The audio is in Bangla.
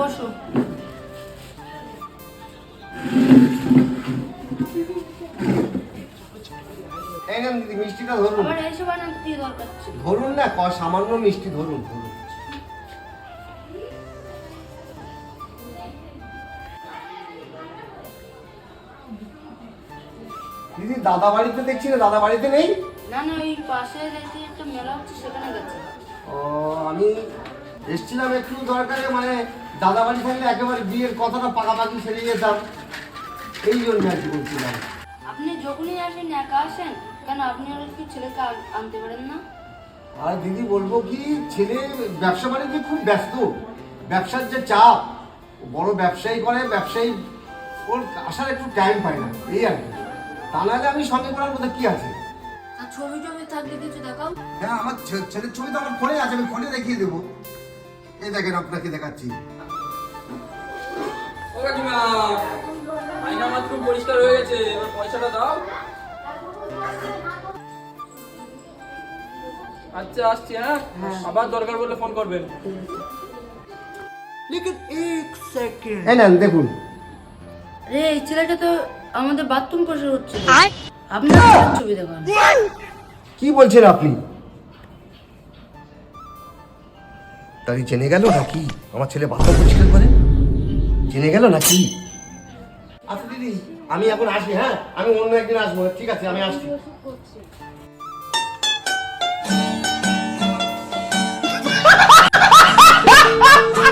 বসো। এই নেন দিদি, মিষ্টিটা ধরুন। আবার এসে বানাতে কি দরকার ছিল? ধরুন না, সামান্য মিষ্টি ধরুন ধরুন। দিদি দাদা বাড়িতে দেখছি না, দাদা বাড়িতে নেই? না না, ওই পাশে রেখে একটা মেলা হচ্ছে সেখানে গেছে। ও, আমি এসছিলাম একটু দরকারে, মানে দাদা বাড়ি থাকলে একেবারে বিয়ের কথাটা পাকাপাকি সেরে যেতাম, এই জন্য আর কি বলছিলাম। আপনি যখনই আসেন একা আসেন কেন? আপনি আর কি ছেলেকে আনতে পারেন না? আর দিদি বলবো কি, ছেলে ব্যবসা বাণিজ্যে খুব ব্যস্ত, ব্যবসার যে চাপ, বড় ব্যবসায়ী করে, ব্যবসায়ী ওর আসার একটু টাইম পায় না, এই আর কি। তা নাহলে আমি সঙ্গে করার মধ্যে কি আছে। আর ছবি টবি থাকলে কিছু দেখাও। হ্যাঁ, আমার ছেলের ছবি তো আমার ফোনে আছে, আমি ফোনে দেখিয়ে দেবো। এই দেখেন, আপনাকে দেখাচ্ছি। ও কাকিমা, আয়না মাত্র পরিষ্কার হয়ে গেছে, এবার পয়সাটা দাও। আচ্ছা আসছি, হ্যাঁ আবার দরকার বললে ফোন করবেন। এই নেন দেখুন। আরে এই ছেলেটা তো আমাদের বাথরুম পরিষ্কার হচ্ছে। আপনার ছেলের ছবি দেখান। কি বলছেন আপনি? তাই জেনে গেল নাকি আমার ছেলে বাথরুম পরিষ্কার করে? জেনে গেল নাকি? আচ্ছা দিদি, আমি এখন আসি। হ্যাঁ, আমি অন্য একদিন আসবো। ঠিক আছে, আমি আসছি।